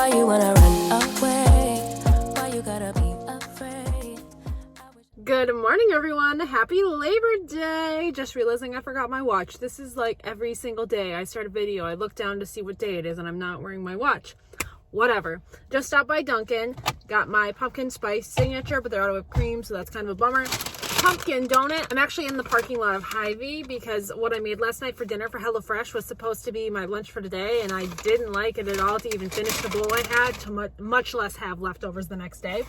Why you wanna run away? Why you gotta be afraid? Good morning, everyone. Happy Labor Day. Just realizing I forgot my watch. This is like every single day I start a video, I look down to see what day it is and I'm not wearing my watch. Whatever. Just stopped by Dunkin', got my pumpkin spice signature, but they're out of whipped cream, so that's kind of a bummer. Pumpkin donut. I'm actually in the parking lot of HyVee because what I made last night for dinner for HelloFresh was supposed to be my lunch for today, and I didn't like it at all to even finish the bowl I had, to much less have leftovers the next day.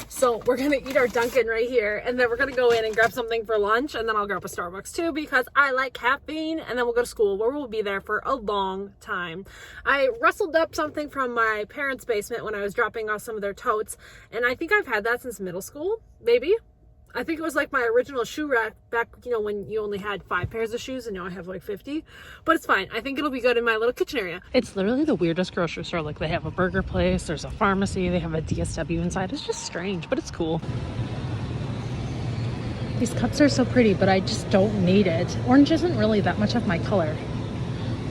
So we're gonna eat our Dunkin' right here, and then we're gonna go in and grab something for lunch, and then I'll grab a Starbucks too because I like caffeine, and then we'll go to school where we'll be there for a long time. I rustled up something from my parents' basement when I was dropping off some of their totes, and I think I've had that since middle school, maybe. I think it was like my original shoe rack back, when you only had 5 pairs of shoes and now I have like 50. But it's fine. I think it'll be good in my little kitchen area. It's literally the weirdest grocery store. Like, they have a burger place, there's a pharmacy, they have a DSW inside. It's just strange, but it's cool. These cups are so pretty, but I just don't need it. Orange isn't really that much of my color.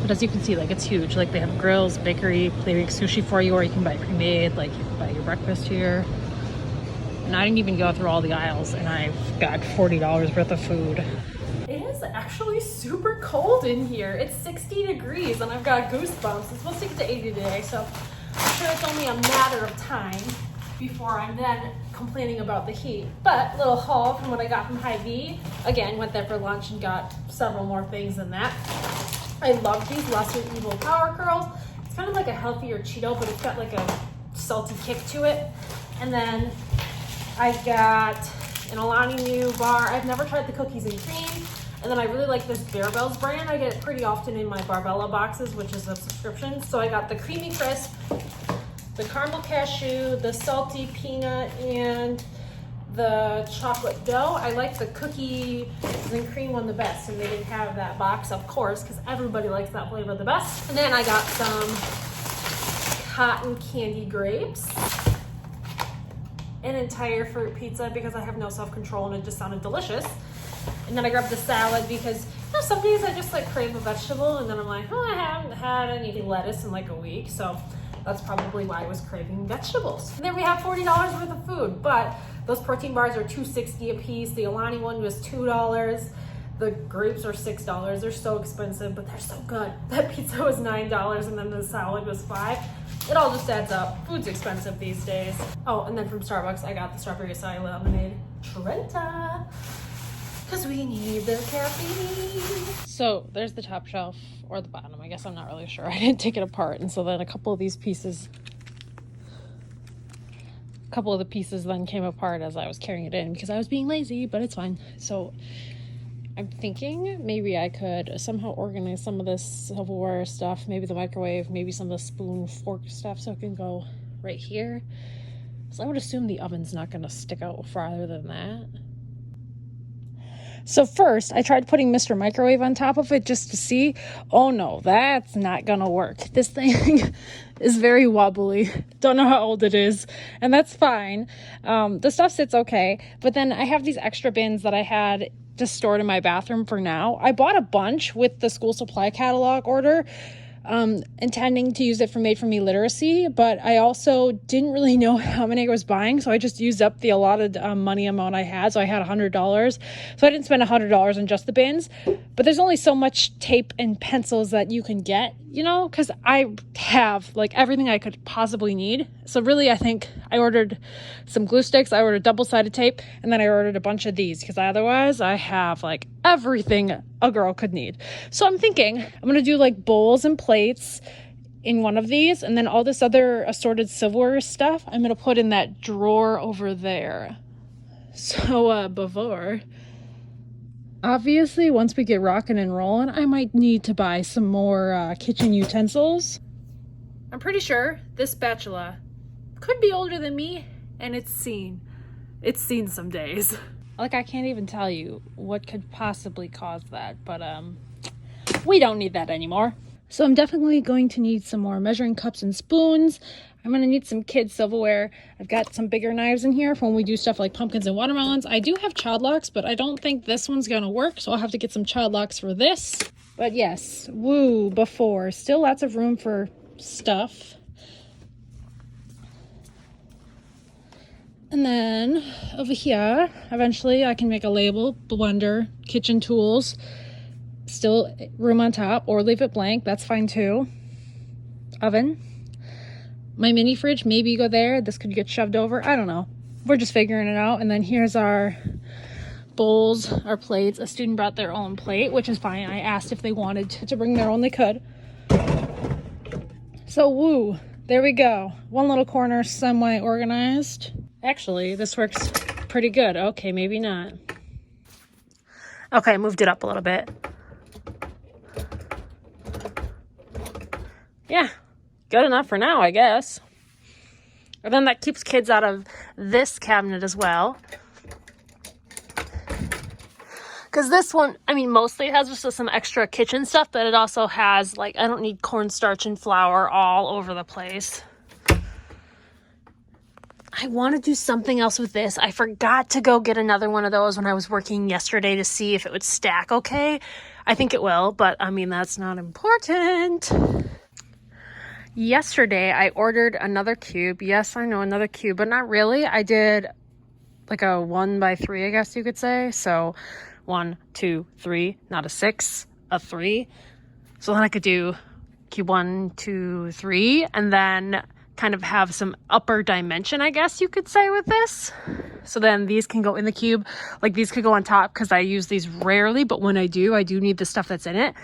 But as you can see, like, it's huge. Like, they have grills, bakery, they make sushi for you, or you can buy pre-made. Like, you can buy your breakfast here. And I didn't even go through all the aisles, and I've got $40 worth of food. It is actually super cold in here. It's 60 degrees, and I've got goosebumps. It's supposed to get to 80 today, so I'm sure it's only a matter of time before I'm then complaining about the heat. But little haul from what I got from HyVee. Again, went there for lunch and got several more things than that. I love these Lesser Evil Power Curls. It's kind of like a healthier Cheeto, but it's got like a salty kick to it. And then I got an Alani Nu bar. I've never tried the cookies and cream. And then I really like this Bear Bells brand. I get it pretty often in my Barbella boxes, which is a subscription. So I got the Creamy Crisp, the Caramel Cashew, the Salty Peanut, and the Chocolate Dough. I like the cookies and cream one the best, and they didn't have that box, of course, because everybody likes that flavor the best. And then I got some cotton candy grapes, an entire fruit pizza because I have no self-control and it just sounded delicious. And then I grabbed the salad because some days I just like crave a vegetable, and then I'm like, oh, I haven't had any lettuce in like a week, so that's probably why I was craving vegetables. And then we have $40 worth of food, but those protein bars are $2.60 a piece. The Alani one was $2. The grapes are $6. They're so expensive, but they're so good. That pizza was $9, and then the salad was $5. It all just adds up. Food's expensive these days. Oh, and then from Starbucks, I got the strawberry acai lemonade Trenta, because we need the caffeine. So there's the top shelf, or the bottom. I guess I'm not really sure. I didn't take it apart. And so then a couple of the pieces then came apart as I was carrying it in because I was being lazy, but it's fine. So I'm thinking maybe I could somehow organize some of this silverware stuff, maybe the microwave, maybe some of the spoon, fork stuff, so it can go right here. So I would assume the oven's not going to stick out farther than that. So first, I tried putting Mr. Microwave on top of it just to see. Oh no, that's not going to work. This thing is very wobbly. Don't know how old it is, and that's fine. The stuff sits okay, but then I have these extra bins that I had just stored in my bathroom for now. I bought a bunch with the school supply catalog order, intending to use it for Made For Me literacy, but I also didn't really know how many I was buying, so I just used up the allotted money amount I had. So I had $100, so I didn't spend $100 on just the bins. But there's only so much tape and pencils that you can get, because I have like everything I could possibly need. So really, I think I ordered some glue sticks, I ordered double-sided tape, and then I ordered a bunch of these because otherwise I have like everything a girl could need. So I'm thinking I'm gonna do like bowls and plates in one of these, and then all this other assorted silverware stuff I'm gonna put in that drawer over there. So before, obviously, once we get rocking and rolling, I might need to buy some more kitchen utensils. I'm pretty sure this spatula could be older than me, and it's seen some days. Like, I can't even tell you what could possibly cause that, but we don't need that anymore. So I'm definitely going to need some more measuring cups and spoons. I'm going to need some kids silverware. I've got some bigger knives in here for when we do stuff like pumpkins and watermelons. I do have child locks, but I don't think this one's going to work, so I'll have to get some child locks for this. But yes, woo, before. Still lots of room for stuff. And then over here, eventually I can make a label, blender, kitchen tools, still room on top, or leave it blank. That's fine too. Oven. My mini fridge, maybe go there. This could get shoved over. I don't know. We're just figuring it out. And then here's our bowls, our plates. A student brought their own plate, which is fine. I asked if they wanted to bring their own. They could. So woo, there we go. One little corner semi-organized. Actually, this works pretty good. Okay, maybe not. Okay, I moved it up a little bit. Yeah, good enough for now, I guess. And then that keeps kids out of this cabinet as well. Because this one, I mean, mostly it has just some extra kitchen stuff, but it also has, like, I don't need cornstarch and flour all over the place. I want to do something else with this. I forgot to go get another one of those when I was working yesterday to see if it would stack okay. I think it will, but I mean, that's not important. Yesterday, I ordered another cube. Yes, I know, another cube, but not really. I did like a 1x3, I guess you could say. So 1, 2, 3, not a 6, a 3. So then I could do cube 1, 2, 3, and then kind of have some upper dimension, I guess you could say, with this. So then these can go in the cube, like these could go on top because I use these rarely, but when I do need the stuff that's in it.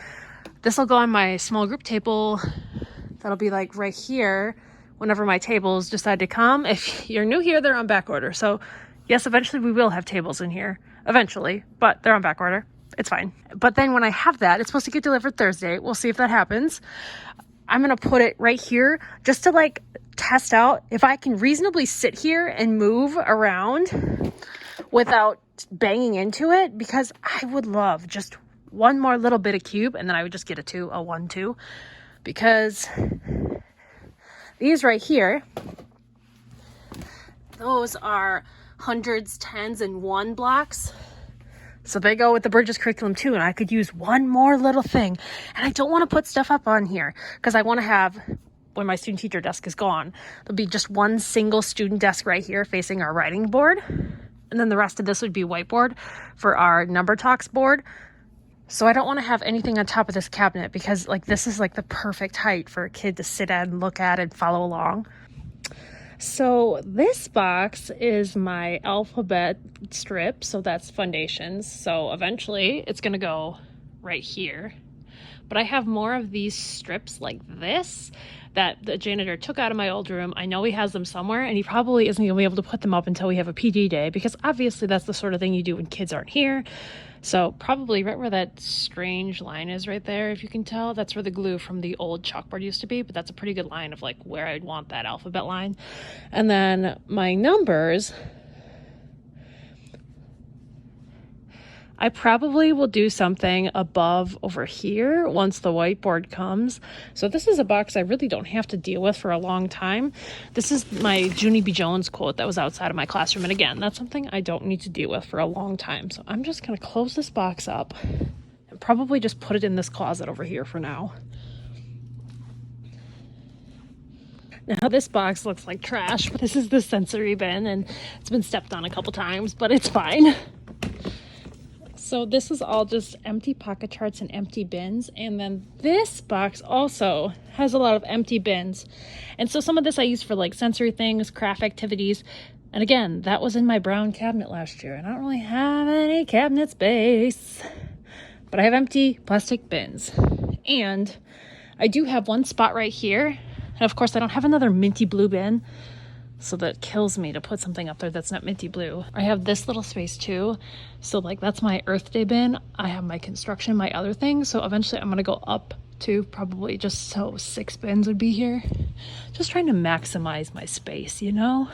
This will go on my small group table. That'll be like right here whenever my tables decide to come. If you're new here, they're on back order. So yes, eventually we will have tables in here, eventually, but they're on back order. It's fine. But then when I have that, it's supposed to get delivered Thursday. We'll see if that happens. I'm going to put it right here just to like test out if I can reasonably sit here and move around without banging into it, because I would love just one more little bit of cube, and then I would just get a 1, 2, because these right here, those are hundreds, tens, and 1 blocks. So they go with the Bridges curriculum too, and I could use one more little thing. And I don't want to put stuff up on here because I want to have, when my student teacher desk is gone, there'll be just one single student desk right here facing our writing board. And then the rest of this would be whiteboard for our number talks board. So I don't want to have anything on top of this cabinet because like this is like the perfect height for a kid to sit at and look at and follow along. So this box is my alphabet strip, so that's foundations. So eventually it's going to go right here. But I have more of these strips like this that the janitor took out of my old room. I know he has them somewhere, and he probably isn't going to be able to put them up until we have a PD day, because obviously that's the sort of thing you do when kids aren't here. So probably right where that strange line is right there, if you can tell, that's where the glue from the old chalkboard used to be, but that's a pretty good line of like where I'd want that alphabet line. And then my numbers, I probably will do something above over here once the whiteboard comes. So this is a box I really don't have to deal with for a long time. This is my Junie B. Jones quote that was outside of my classroom. And again, that's something I don't need to deal with for a long time. So I'm just going to close this box up and probably just put it in this closet over here for now. Now this box looks like trash. This is the sensory bin and it's been stepped on a couple times, but it's fine. So this is all just empty pocket charts and empty bins. And then this box also has a lot of empty bins. And so some of this I use for like sensory things, craft activities. And again, that was in my brown cabinet last year. And I don't really have any cabinet space. But I have empty plastic bins. And I do have one spot right here. And of course, I don't have another minty blue bin. So that kills me to put something up there that's not minty blue. I have this little space too. So like that's my Earth Day bin. I have my construction, my other things. So eventually I'm gonna go up to probably just so 6 bins would be here. Just trying to maximize my space, you know?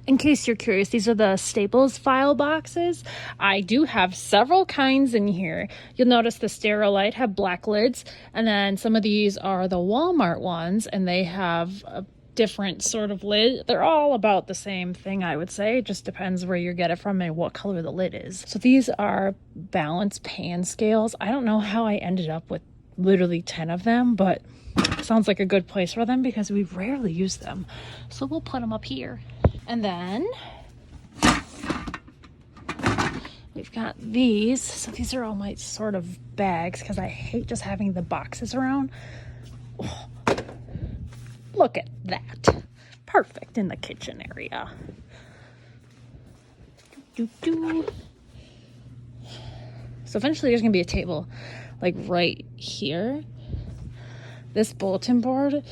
In case you're curious, these are the Staples file boxes. I do have several kinds in here. You'll notice the Sterilite have black lids, and then some of these are the Walmart ones, and they have a different sort of lid. They're all about the same thing, I would say. It just depends where you get it from and what color the lid is. So these are balanced pan scales. I don't know how I ended up with literally 10 of them, but it sounds like a good place for them because we rarely use them. So we'll put them up here. And then we've got these. So these are all my sort of bags because I hate just having the boxes around. Oh, look at that. Perfect in the kitchen area. So eventually there's going to be a table like right here. This bulletin board,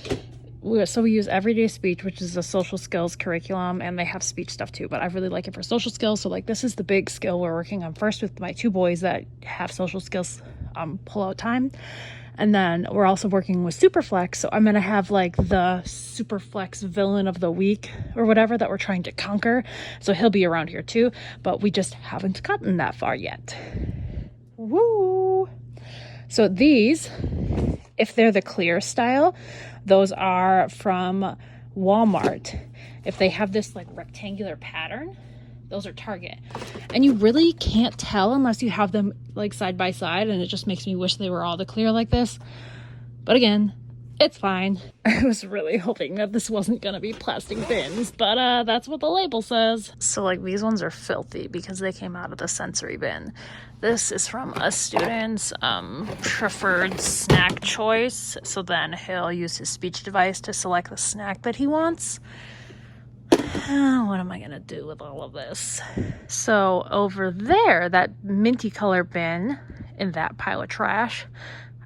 we use everyday speech, which is a social skills curriculum, and they have speech stuff too, but I really like it for social skills. So like this is the big skill we're working on first with my 2 boys that have social skills pull-out time. And then we're also working with Superflex. So I'm going to have like the Superflex villain of the week or whatever that we're trying to conquer. So he'll be around here too, but we just haven't gotten that far yet. Woo! So these, if they're the clear style, those are from Walmart. If they have this like rectangular pattern, those are Target. And you really can't tell unless you have them like side by side, and it just makes me wish they were all the clear like this. But again, it's fine. I was really hoping that this wasn't gonna be plastic bins, but that's what the label says. So like these ones are filthy because they came out of the sensory bin. This is from a student's preferred snack choice. So then he'll use his speech device to select the snack that he wants. What am I gonna do with all of this? So over there, that minty color bin in that pile of trash,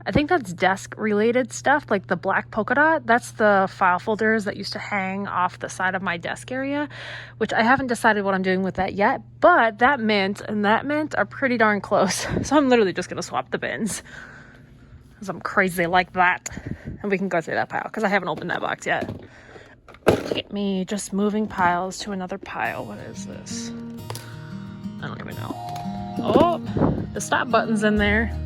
I think that's desk related stuff, like the black polka dot. That's the file folders that used to hang off the side of my desk area, which I haven't decided what I'm doing with that yet, but that mint and that mint are pretty darn close. So I'm literally just gonna swap the bins because I'm crazy like that. And we can go through that pile because I haven't opened that box yet. Look at me just moving piles to another pile. What is this? I don't even know. Oh, the stop button's in there.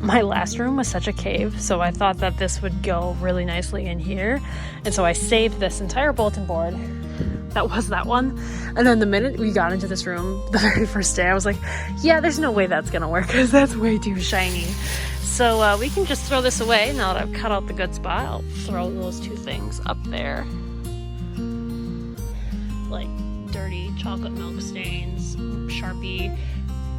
My last room was such a cave, so I thought that this would go really nicely in here. And so I saved this entire bulletin board. That was that one. And then the minute we got into this room, the very first day, I was like, yeah, there's no way that's gonna work because that's way too shiny. So we can just throw this away now that I've cut out the good spot. I'll throw those 2 things up there. Like dirty chocolate milk stains, Sharpie.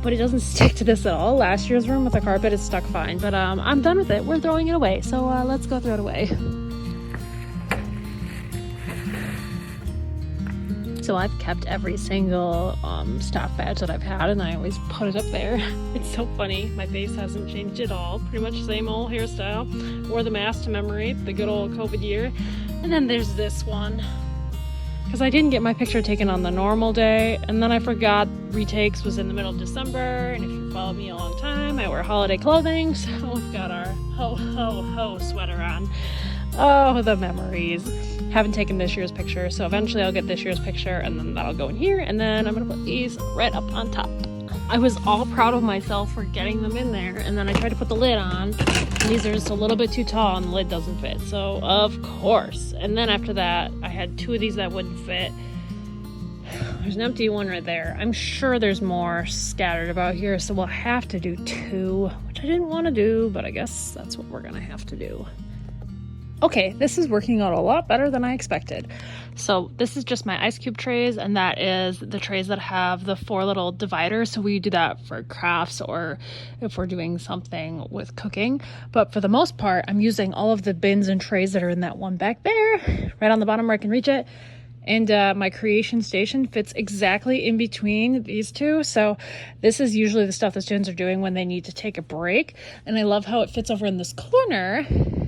But it doesn't stick to this at all. Last year's room with the carpet is stuck fine, but I'm done with it. We're throwing it away, so let's go throw it away. So I've kept every single staff badge that I've had, and I always put it up there. It's so funny. My face hasn't changed at all. Pretty much same old hairstyle. Wore the mask to commemorate the good old COVID year. And then there's this one. Because I didn't get my picture taken on the normal day, and then I forgot retakes was in the middle of December, and if you followed me a long time, I wear holiday clothing, so we've got our ho ho ho sweater on. Oh, the memories. Haven't taken this year's picture, so eventually I'll get this year's picture, and then that'll go in here, and then I'm gonna put these right up on top. I was all proud of myself for getting them in there, and then I tried to put the lid on, and these are just a little bit too tall and the lid doesn't fit, so of course. And then after that, I had 2 of these that wouldn't fit. There's an empty one right there. I'm sure there's more scattered about here, so we'll have to do 2, which I didn't want to do, but I guess that's what we're gonna have to do. Okay, this is working out a lot better than I expected. So this is just my ice cube trays, and that is the trays that have the 4 little dividers. So we do that for crafts or if we're doing something with cooking. But for the most part, I'm using all of the bins and trays that are in that one back there, right on the bottom where I can reach it. And my creation station fits exactly in between these 2. So this is usually the stuff the students are doing when they need to take a break. And I love how it fits over in this corner,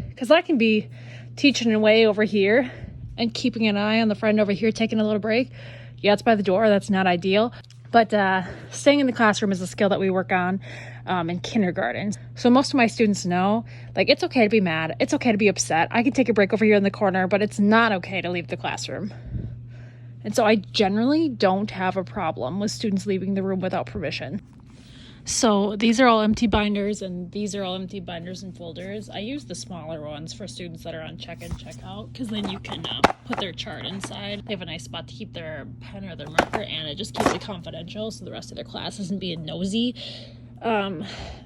because I can be teaching away over here and keeping an eye on the friend over here taking a little break. Yeah, it's by the door. That's not ideal. But staying in the classroom is a skill that we work on in kindergarten. So most of my students know, like, it's okay to be mad. It's okay to be upset. I can take a break over here in the corner, but it's not okay to leave the classroom. And so I generally don't have a problem with students leaving the room without permission. So these are all empty binders, and these are all empty binders and folders. I use the smaller ones for students that are on check-in, check-out, because then you can put their chart inside. They have a nice spot to keep their pen or their marker, and it just keeps it confidential so the rest of their class isn't being nosy. I'm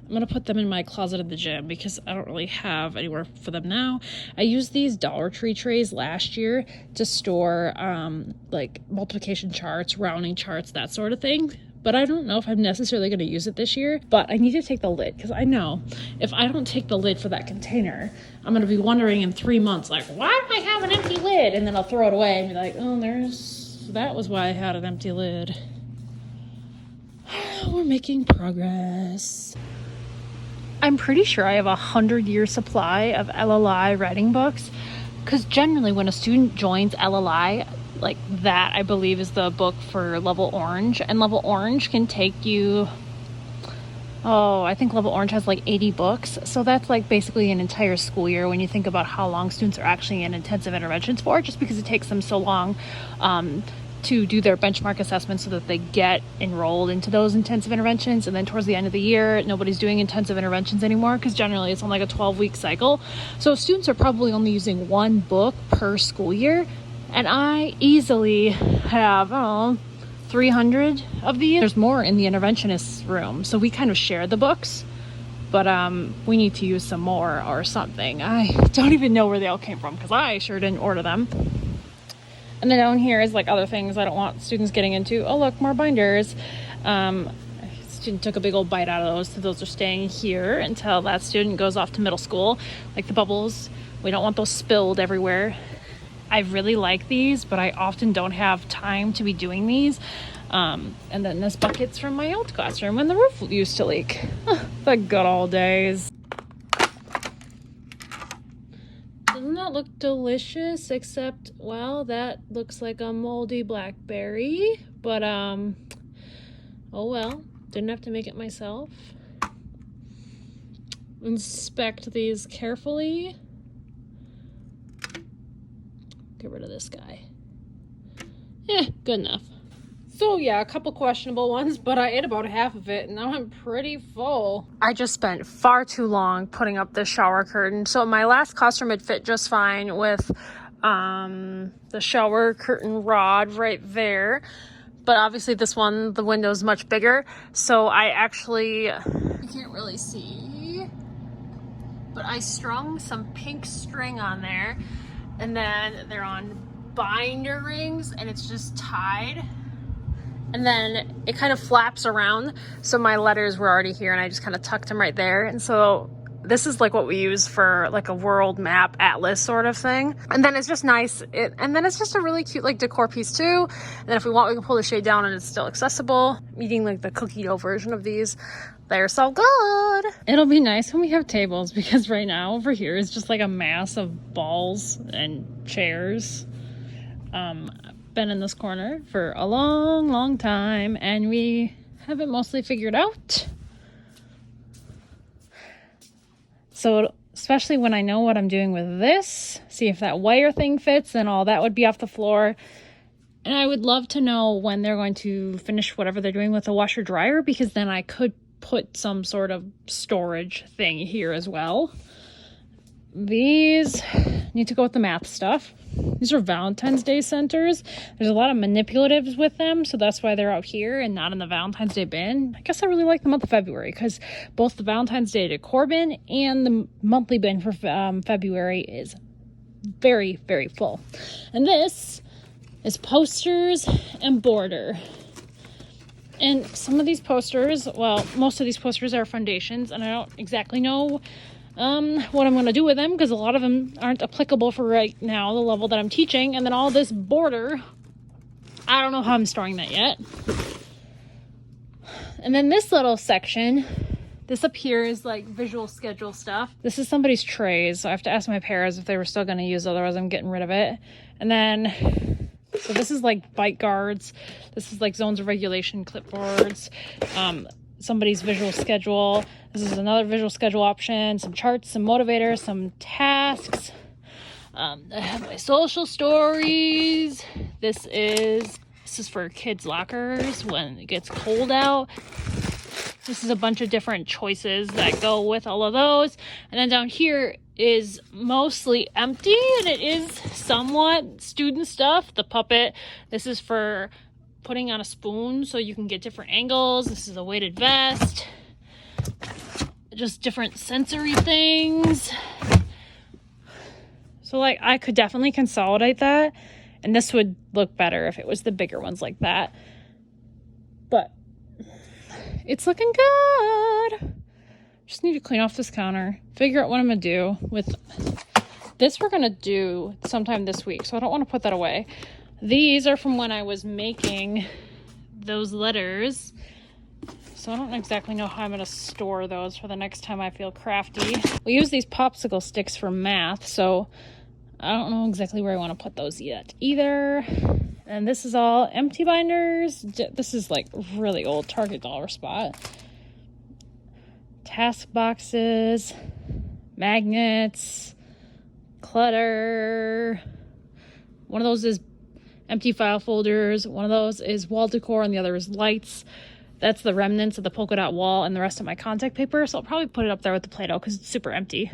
gonna put them in my closet at the gym because I don't really have anywhere for them now. I used these Dollar Tree trays last year to store like multiplication charts, rounding charts, that sort of thing. But I don't know if I'm necessarily going to use it this year. But I need to take the lid because I know if I don't take the lid for that container, I'm going to be wondering in 3 months, like, why do I have an empty lid? And then I'll throw it away and be like, oh, that was why I had an empty lid. We're making progress. I'm pretty sure I have a 100-year supply of LLI writing books because generally when a student joins LLI, like that I believe is the book for level orange, and level orange can take you, I think level orange has like 80 books, so that's like basically an entire school year when you think about how long students are actually in intensive interventions for, just because it takes them so long to do their benchmark assessment so that they get enrolled into those intensive interventions. And then towards the end of the year, nobody's doing intensive interventions anymore because generally it's on like a 12-week cycle, so students are probably only using one book per school year. And I easily have, 300 of these. There's more in the interventionist room, so we kind of share the books, but we need to use some more or something. I don't even know where they all came from because I sure didn't order them. And then down here is like other things I don't want students getting into. Oh look, more binders. Student took a big old bite out of those, so those are staying here until that student goes off to middle school. Like the bubbles, we don't want those spilled everywhere. I really like these, but I often don't have time to be doing these. And then this bucket's from my old classroom when the roof used to leak. The good old days. Doesn't that look delicious? Except, well, that looks like a moldy blackberry. But, oh well. Didn't have to make it myself. Inspect these carefully. Get rid of this guy. Good enough. So yeah, a couple questionable ones, but I ate about half of it and now I'm pretty full. I just spent far too long putting up this shower curtain. So my last classroom it fit just fine with the shower curtain rod right there. But obviously this one, the window is much bigger. So I actually, you can't really see, but I strung some pink string on there. And then they're on binder rings and it's just tied. And then it kind of flaps around. So my letters were already here and I just kind of tucked them right there. And so this is like what we use for like a world map atlas sort of thing. And then it's just nice. And then it's just a really cute like decor piece too. And then if we want, we can pull the shade down and it's still accessible. I'm eating like the cookie dough version of these. They're so good. It'll be nice when we have tables because right now over here is just like a mass of balls and chairs. Been in this corner for a long time and we have it mostly figured out. So especially when I know what I'm doing with this, see if that wire thing fits, then all that would be off the floor. And I would love to know when they're going to finish whatever they're doing with the washer dryer, because then I could put some sort of storage thing here as well. These need to go with the math stuff. These are Valentine's Day centers. There's a lot of manipulatives with them, so that's why they're out here and not in the Valentine's Day bin. I guess I really like the month of February because both the Valentine's Day decor bin and the monthly bin for February is very, very full. And this is posters and border. And some of these posters, well, most of these posters are foundations, and I don't exactly know what I'm going to do with them because a lot of them aren't applicable for right now, the level that I'm teaching. And then all this border, I don't know how I'm storing that yet. And then this little section, this up here is like visual schedule stuff. This is somebody's trays, so I have to ask my parents if they were still going to use it, otherwise I'm getting rid of it. And then, so this is like bite guards. This is like zones of regulation clipboards. Somebody's visual schedule. This is another visual schedule option, some charts, some motivators, some tasks. I have my social stories. This is for kids' lockers when it gets cold out. This is a bunch of different choices that go with all of those. And then down here is mostly empty, and it is somewhat student stuff. The puppet, this is for putting on a spoon so you can get different angles. This is a weighted vest. just different sensory things. So like I could definitely consolidate that, and this would look better if it was the bigger ones like that. But it's looking good. Just need to clean off this counter, figure out what I'm gonna do with this. We're gonna do sometime this week, so I don't want to put that away. These are from when I was making those letters, so I don't exactly know how I'm gonna store those for the next time I feel crafty. We use these popsicle sticks for math, so I don't know exactly where I want to put those yet either. And this is all empty binders. This is like really old Target dollar spot. Task boxes, magnets, clutter. One of those is empty file folders. One of those is wall decor, and the other is lights. That's the remnants of the polka dot wall and the rest of my contact paper. So I'll probably put it up there with the Play-Doh because it's super empty.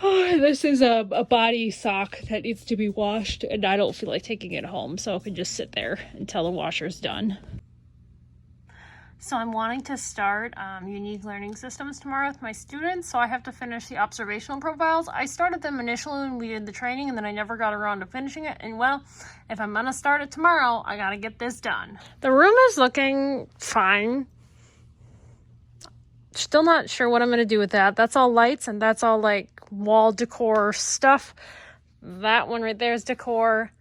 Oh, this is a body sock that needs to be washed, and I don't feel like taking it home, so it can just sit there until the washer's done. So I'm wanting to start unique learning systems tomorrow with my students, so I have to finish the observational profiles. I started them initially when we did the training, and then I never got around to finishing it. And well, if I'm gonna start it tomorrow, I gotta get this done. The room is looking fine. Still not sure what I'm gonna do with that. That's all lights, and that's all like wall decor stuff. That one right there is decor.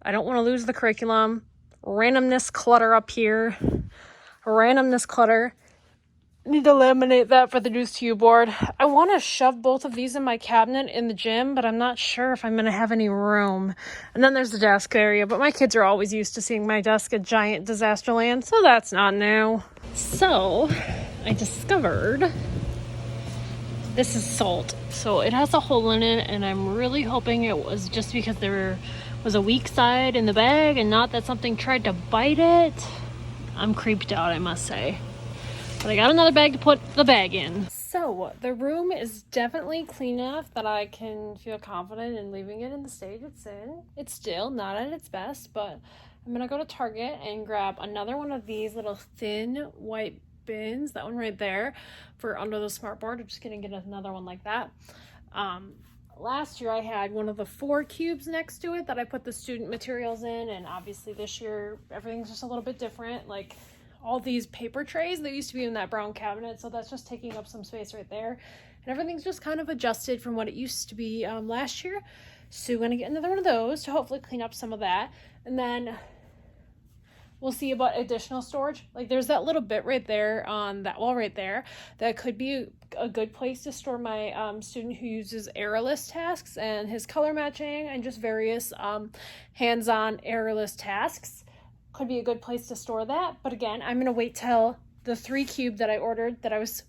I don't want to lose the curriculum. Randomness clutter up here. Randomness clutter. Need to laminate that for the News to You board. I want to shove both of these in my cabinet in the gym, but I'm not sure if I'm going to have any room. And then there's the desk area, but my kids are always used to seeing my desk a giant disaster land, so that's not new. So I discovered this is salt. So it has a hole in it, and I'm really hoping it was just because there was a weak side in the bag and not that something tried to bite it. I'm creeped out, I must say. But I got another bag to put the bag in. So the room is definitely clean enough that I can feel confident in leaving it in the state it's in. It's still not at its best, but I'm gonna go to Target and grab another one of these little thin white bins, that one right there, for under the smart board. I'm just gonna get another one like that. Last year I had one of the 4 cubes next to it that I put the student materials in, and obviously this year everything's just a little bit different. Like all these paper trays, they used to be in that brown cabinet, so that's just taking up some space right there, and everything's just kind of adjusted from what it used to be last year. So I'm gonna get another one of those to hopefully clean up some of that, and then we'll see about additional storage. Like there's that little bit right there on that wall right there that could be a good place to store my student who uses errorless tasks and his color matching and just various hands-on errorless tasks. Could be a good place to store that. But again, I'm going to wait till the 3 cube that I ordered, that I was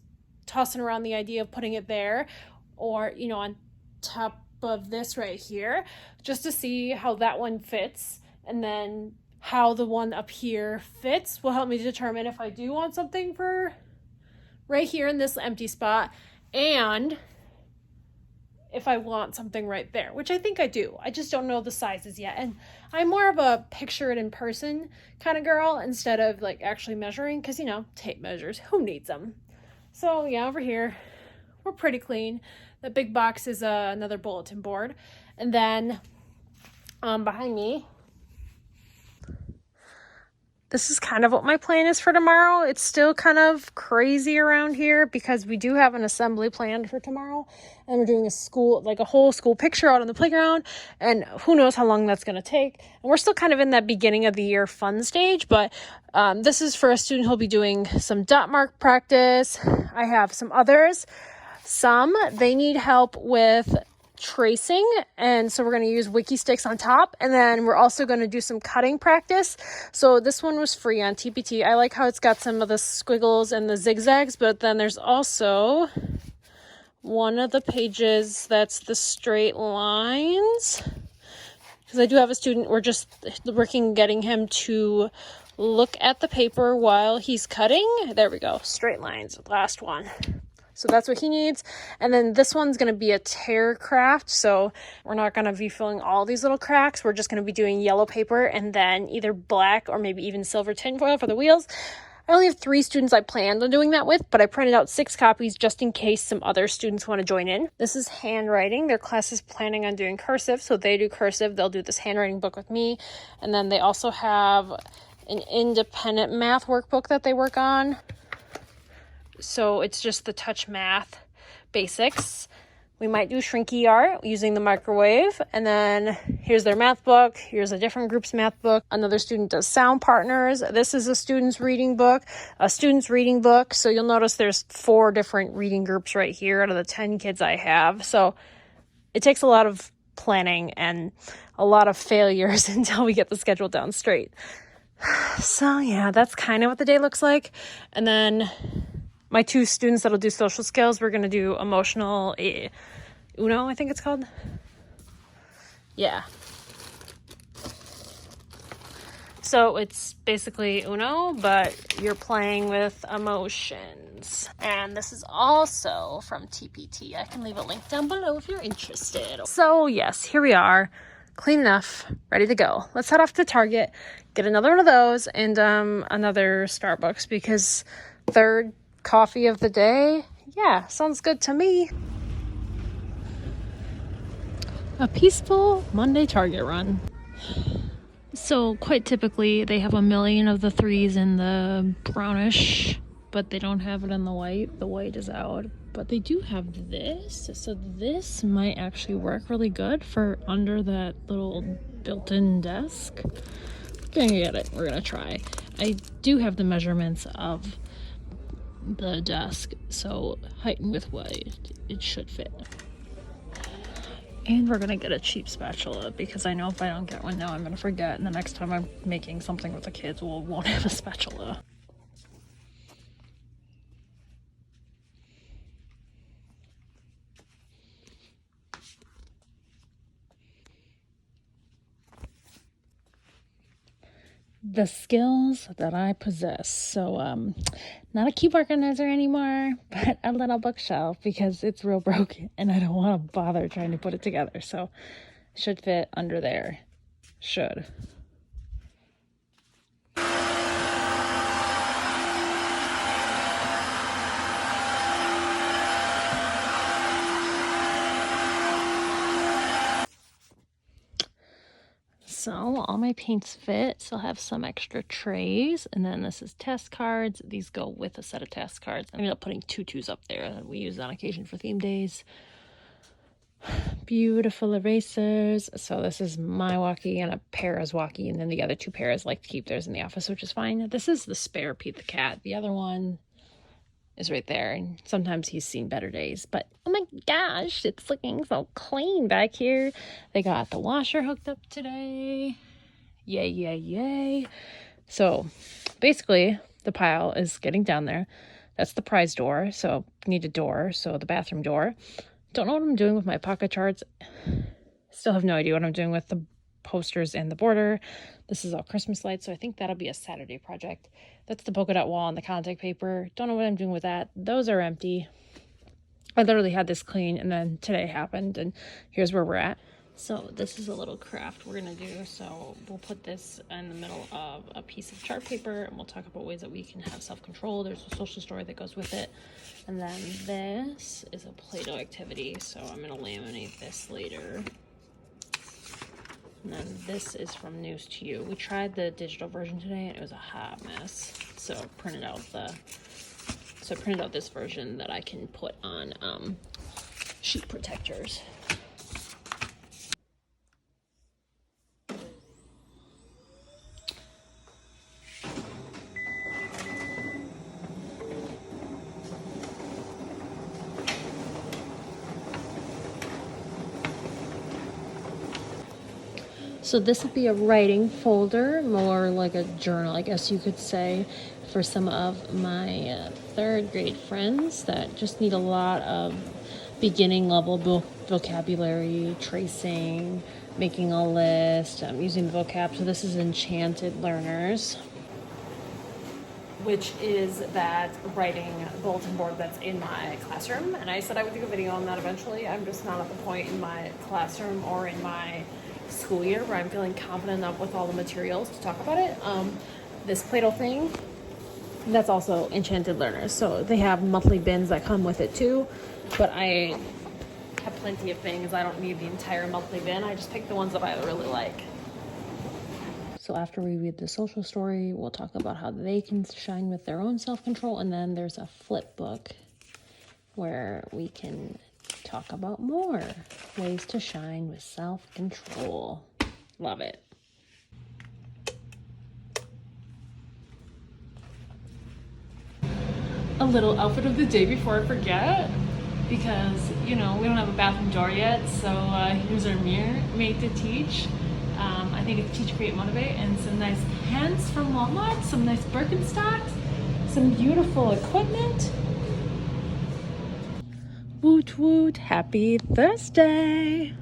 tossing around the idea of putting it there, or, you know, on top of this right here, just to see how that one fits. And then how the one up here fits will help me determine if I do want something for right here in this empty spot, and if I want something right there, which I think I do. I just don't know the sizes yet. And I'm more of a picture it in person kind of girl instead of like actually measuring, because, you know, tape measures, who needs them? So yeah, over here, we're pretty clean. The big box is another bulletin board. And then behind me, this is kind of what my plan is for tomorrow. It's still kind of crazy around here because we do have an assembly planned for tomorrow, and we're doing a school, like a whole school picture out on the playground, and who knows how long that's going to take. And we're still kind of in that beginning of the year fun stage, but this is for a student who'll be doing some dot mark practice. I have some others. They need help with tracing, and so we're going to use wiki sticks on top, and then we're also going to do some cutting practice. So this one was free on TPT. I like how it's got some of the squiggles and the zigzags, but then there's also one of the pages that's the straight lines, because I do have a student, we're just working getting him to look at the paper while he's cutting. There we go, straight lines, last one. So that's what he needs. And then this one's going to be a tear craft. So we're not going to be filling all these little cracks. We're just going to be doing yellow paper and then either black or maybe even silver tinfoil for the wheels. I only have 3 students I planned on doing that with, but I printed out 6 copies just in case some other students want to join in. This is handwriting. Their class is planning on doing cursive, so they do cursive. They'll do this handwriting book with me. And then they also have an independent math workbook that they work on. So it's just the touch math basics. We might do shrinky art using the microwave. And then here's their math book. Here's a different group's math book. Another student does sound partners. This is a student's reading book, a student's reading book. So you'll notice there's 4 different reading groups right here out of the 10 kids I have. So it takes a lot of planning and a lot of failures until we get the schedule down straight. So yeah, that's kind of what the day looks like. And then my 2 students that'll do social skills, we're going to do emotional Uno, I think it's called. Yeah. So it's basically Uno, but you're playing with emotions. And this is also from TPT. I can leave a link down below if you're interested. So yes, here we are. Clean enough, ready to go. Let's head off to Target, get another one of those, and another Starbucks, because 3rd coffee of the day, yeah, sounds good to me. A peaceful Monday Target run. So quite typically they have a million of the 3s in the brownish, but they don't have it in the white. The white is out, but they do have this. So this might actually work really good for under that little built-in desk. We're gonna get it, we're gonna try. I do have the measurements of the desk, so height and width wise it should fit. And we're gonna get a cheap spatula, because I know if I don't get one now I'm gonna forget, and the next time I'm making something with the kids won't have a spatula. The skills that I possess. So not a key organizer anymore, but a little bookshelf, because it's real broken and I don't want to bother trying to put it together. So it should fit under there. Should. So all my paints fit, so I'll have some extra trays, and then this is test cards. These go with a set of test cards. I ended up putting tutus up there that we use on occasion for theme days. Beautiful erasers. So this is my walkie and a pair's walkie, and then the other 2 pairs like to keep theirs in the office, which is fine. This is the spare Pete the cat. The other one is right there, and sometimes he's seen better days, but oh my gosh, it's looking so clean back here. They got the washer hooked up today. Yay, yay, yay. So basically the pile is getting down there. That's the prize door, so need a door. So the bathroom door. Don't know what I'm doing with my pocket charts. Still have no idea what I'm doing with the posters and the border. This is all Christmas lights, so I think that'll be a Saturday project. That's the polka dot wall and the contact paper. Don't know what I'm doing with that. Those are empty. I literally had this clean, and then today happened, and here's where we're at. So this is a little craft we're gonna do. So we'll put this in the middle of a piece of chart paper, and we'll talk about ways that we can have self-control. There's a social story that goes with it. And then this is a Play-Doh activity, so I'm gonna laminate this later. And then this is from News to You. We tried the digital version today and it was a hot mess. So I printed out this version that I can put on sheet protectors. So this would be a writing folder, more like a journal, I guess you could say, for some of my 3rd grade friends that just need a lot of beginning level vocabulary, tracing, making a list, using the vocab. So this is Enchanted Learners, which is that writing bulletin board that's in my classroom. And I said I would do a video on that eventually. I'm just not at the point in my classroom or in my school year where I'm feeling confident enough with all the materials to talk about it. This Play-Doh thing That's also Enchanted Learners. So they have monthly bins that come with it too. But I have plenty of things. I don't need the entire monthly bin. I just pick the ones that I really like. So after we read the social story, we'll talk about how they can shine with their own self-control. And then there's a flip book where we can talk about more ways to shine with self-control. Love it. A little outfit of the day before I forget, because you know we don't have a bathroom door yet. So here's our mirror, made to teach. I think it's Teach, Create, Motivate, and some nice pants from Walmart, some nice Birkenstocks, some beautiful equipment. Woot woot, happy Thursday.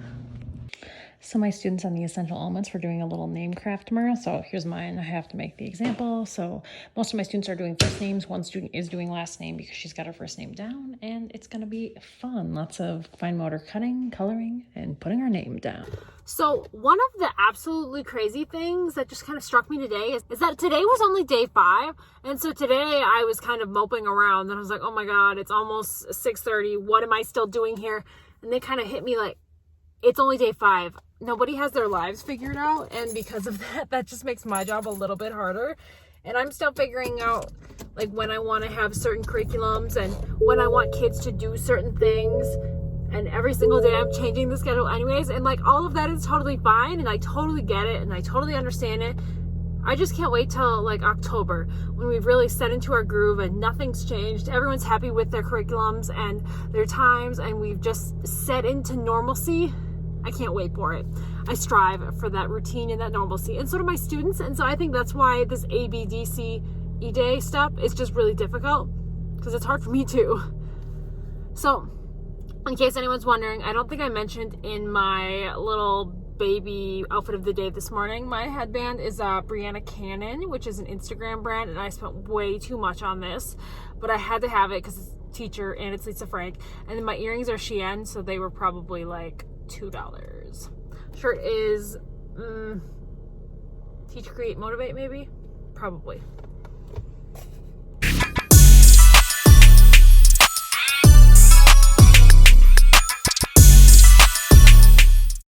So my students on the essential elements were doing a little name craft tomorrow. So here's mine. I have to make the example. So most of my students are doing first names. One student is doing last name because she's got her first name down, and it's going to be fun. Lots of fine motor cutting, coloring, and putting her name down. So one of the absolutely crazy things that just kind of struck me today is that today was only day 5. And so today I was kind of moping around and I was like, oh my God, it's almost 6:30. What am I still doing here? And they kind of hit me like, it's only day 5. Nobody has their lives figured out. And because of that, that just makes my job a little bit harder. And I'm still figuring out like when I want to have certain curriculums and when I want kids to do certain things. And every single day I'm changing the schedule anyways. And like all of that is totally fine. And I totally get it. And I totally understand it. I just can't wait till like October when we've really set into our groove and nothing's changed. Everyone's happy with their curriculums and their times. And we've just set into normalcy. I can't wait for it. I strive for that routine and that normalcy. And so do my students. And so I think that's why this ABDC E-Day stuff is just really difficult because it's hard for me too. So in case anyone's wondering, I don't think I mentioned in my little baby outfit of the day this morning, my headband is Brianna Cannon, which is an Instagram brand. And I spent way too much on this, but I had to have it because it's teacher and it's Lisa Frank. And then my earrings are Shein, so they were probably like $2. Shirt is Teach, Create, Motivate, maybe? Probably.